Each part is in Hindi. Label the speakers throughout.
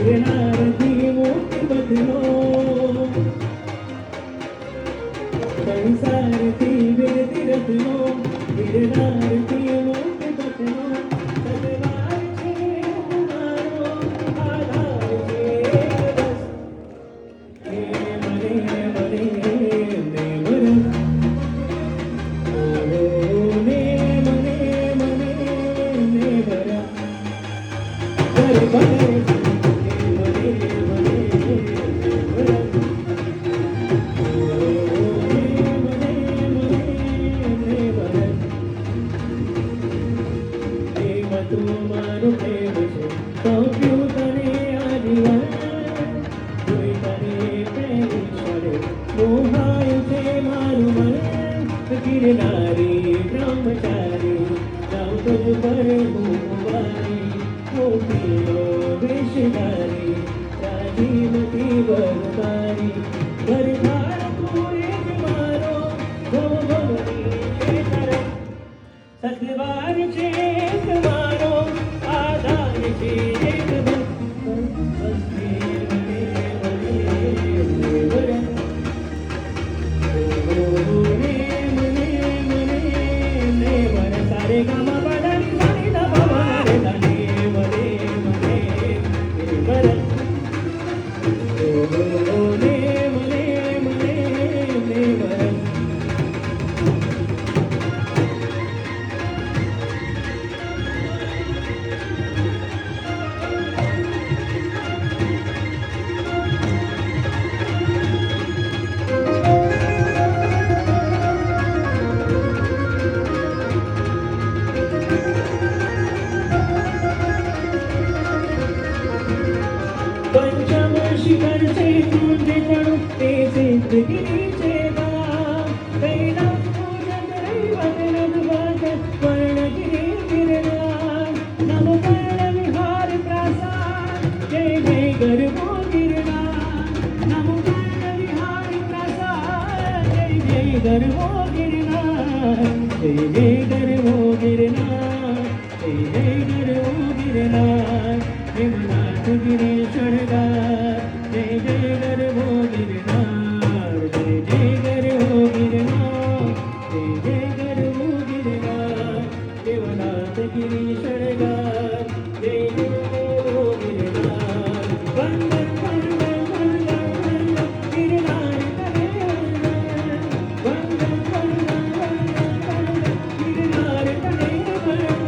Speaker 1: गिरनारથી મુક્તિ બદલો સંસારથી વિરતિ રચનો गिरनारથી મુક્તિ બદલો સદવાર છે તમારો આધાર છે બસ હે મને મને ને વરસ ઓ ને મને મને ને વરસ ઘર બને गिरनारी ब्रह्मचारी जाऊं तुझ पर कुंवारी मोतियो विषधारी राजीवती बरसारी घर भार पूरे मारो भव भवनी शेखर सतवार छे मारो आधार छे एक पंचम शिखर से टूटे चढ़ो ते सिद्धगिरी चेगा कैलाश पूजन रैवत रघुवंश वर्णगिरि गिरनार नमो कर्ण विहार प्रासाद जय जय गर्भो गिरनार नमो कर्ण विहार प्रासाद जय जय गर्भो गिरनार जय जय गर्भो गिरनार जय जय गर्भो गिरनार हिमनाथ गिरीश्वरगार जय जय गर्भो गिरनार जय जय गर्भो गिरनार जय जय गर्भो गिरनार देवनाथ गिरीश्वरगार जय जय गर्भो गिरनार वंदन वंदन वंदन वंदन गिरनार करे वंदन वंदन वंदन वंदन गिरनार करे वंदन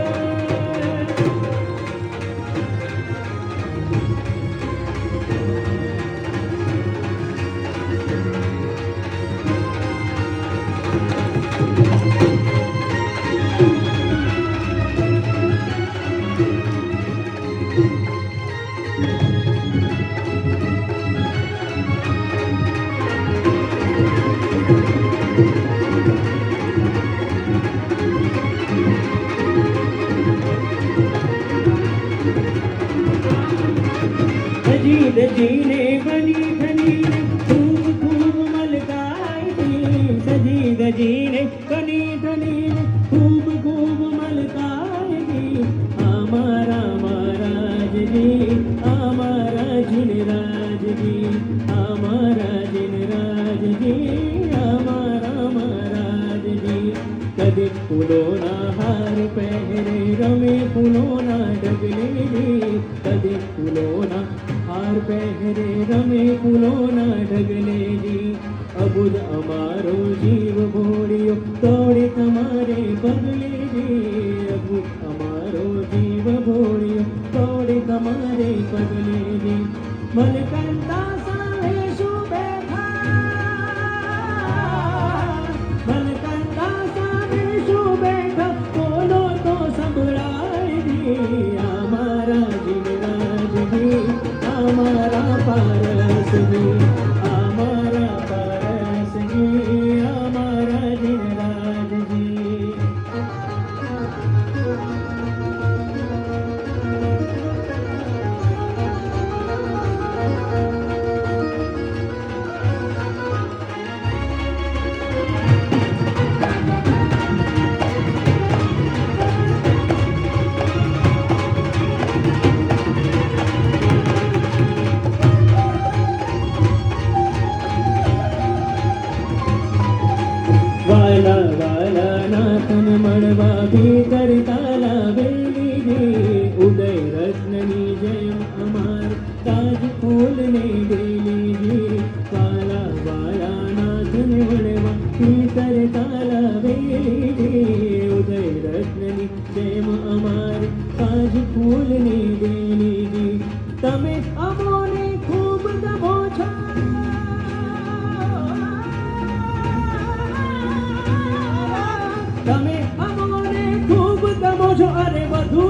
Speaker 1: जीद जीने बनी धनी खूब खूब मलकाई थी सजीद जीने बनी धनी खूब खूब मलकाई थी हमारा महाराज जी हमारा जिन राज जी हमारा जिन राज जी हमारा महाराज जी कभी फूलों ना हार पहरे रमे फूलों ना डगले जी कभी फूलों ना हार पहरे रमे फूलोना ढगले जी अबुद अमारो जीव भोड़ियो दौड़े तुम्हारे बगले जी अबुद अमारो जीव भोड़ियो दौड़े तुम्हारे बगले जी मलकंता साहे शुभेखा मलकंता साहे शुभेखा बोलो तो संभळाय जी हमारा जिनराज जी हमारा पारस जी हमारा पारस जी हमारा जिनराज जी અમોને ખૂબ ગમો છો. તમે અમોને ખૂબ ગમો છો. અરે વધુ